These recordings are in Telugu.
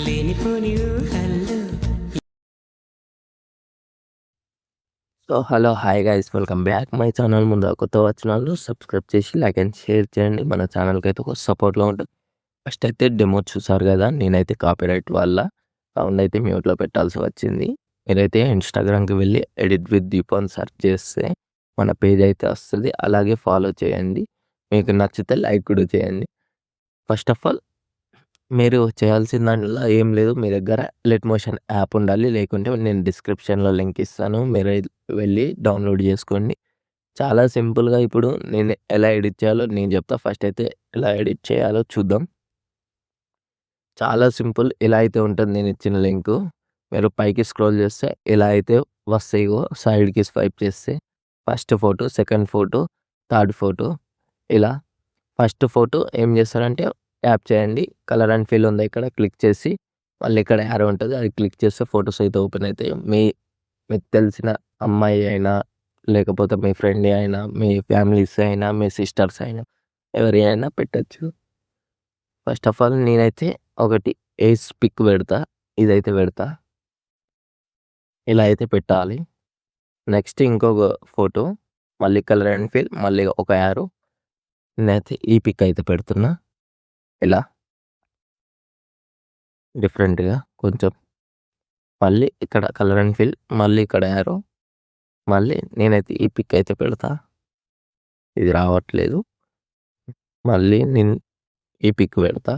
లేనిపోని ఊహల్లో so hello hi guys welcome back my channel. ముందు కొత్త వచ్చిన వాళ్ళు సబ్స్క్రైబ్ చేసి లైక్ అండ్ షేర్ చేయండి. మన ఛానల్కి అయితే ఒక సపోర్ట్లో ఉంటుంది. ఫస్ట్ అయితే డెమో చూసారు కదా, నేనైతే కాపీరైట్ వల్ల సౌండ్ అయితే మ్యూట్లో పెట్టాల్సి వచ్చింది. మీరైతే ఇన్స్టాగ్రామ్కి వెళ్ళి ఎడిట్ విత్ దీప్ అని సెర్చ్ చేస్తే మన పేజ్ అయితే వస్తుంది. అలాగే ఫాలో చేయండి. మీకు నచ్చితే లైక్ కూడా చేయండి. ఫస్ట్ ఆఫ్ ఆల్ మీరు చేయాల్సిన దాంట్లో ఏం లేదు, మీ దగ్గర లెట్ మోషన్ యాప్ ఉండాలి. లేకుంటే నేను డిస్క్రిప్షన్లో లింక్ ఇస్తాను, మీరు వెళ్ళి డౌన్లోడ్ చేసుకోండి. చాలా సింపుల్గా ఇప్పుడు నేను ఎలా ఎడిట్ చేయాలో నేను చెప్తా. ఫస్ట్ అయితే ఎలా ఎడిట్ చేయాలో చూద్దాం. చాలా సింపుల్. ఇలా అయితే ఉంటుంది నేను ఇచ్చిన లింకు. మీరు పైకి స్క్రోల్ చేస్తే ఇలా అయితే వస్తాయిగో, సైడ్కి స్వైప్ చేస్తే first photo, second photo, third photo. ఇలా ఫస్ట్ ఫోటో ఏం చేస్తారంటే ట్యాప్ చేయండి. కలర్ అండ్ ఫిల్ ఉంది ఇక్కడ, క్లిక్ చేసి మళ్ళీ ఇక్కడ యారో ఉంటుంది, అది క్లిక్ చేస్తే ఫొటోస్ అయితే ఓపెన్ అవుతాయి. మీకు తెలిసిన అమ్మాయి అయినా, లేకపోతే మీ ఫ్రెండ్ అయినా, మీ ఫ్యామిలీస్ అయినా, మీ సిస్టర్స్ అయినా, ఎవరి అయినా పెట్టచ్చు. ఫస్ట్ ఆఫ్ ఆల్ నేనైతే ఒకటి ఏస్ పిక్ పెడతా, ఇదైతే పెడతా. ఇలా అయితే పెట్టాలి. నెక్స్ట్ ఇంకొక ఫోటో, మళ్ళీ కలర్ అండ్ ఫిల్, మళ్ళీ ఒక యారో. నేనైతే ఈ పిక్ అయితే పెడుతున్నా ఇలా డిఫరెంట్గా కొంచెం. మళ్ళీ ఇక్కడ కలర్ అండ్ ఫిల్, మళ్ళీ ఇక్కడ యారో, మళ్ళీ నేనైతే ఈ పిక్ అయితే పెడతా. ఇది రావట్లేదు, మళ్ళీ నేను ఈ పిక్ పెడతా.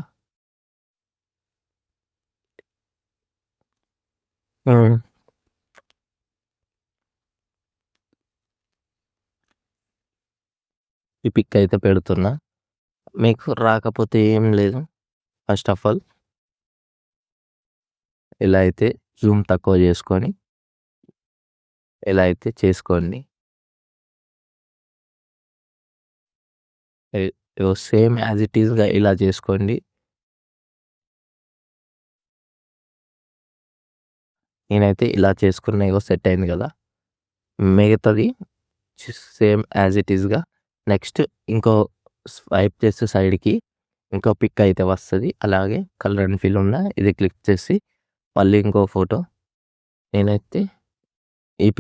ఈ పిక్ అయితే పెడుతున్నా. మీకు రాకపోతే ఏం లేదు, ఫస్ట్ ఆఫ్ ఆల్ ఇలా అయితే జూమ్ తక్కువ చేసుకొని ఇలా అయితే చేసుకోండి. సేమ్ యాజ్ ఇట్ ఈస్గా ఇలా చేసుకోండి. నేనైతే ఇలా చేసుకున్నా, సెట్ అయింది కదా. మిగతాది సేమ్ యాజ్ ఇట్ ఈస్గా. నెక్స్ట్ ఇంకో స్వైప్ చేస్తే సైడ్కి ఇంకో పిక్ అయితే వస్తుంది. అలాగే కలర్ అండ్ ఫిల్ ఉన్న ఇది క్లిక్ చేసి మళ్ళీ ఇంకో ఫోటో, నేనైతే ఈ పిక్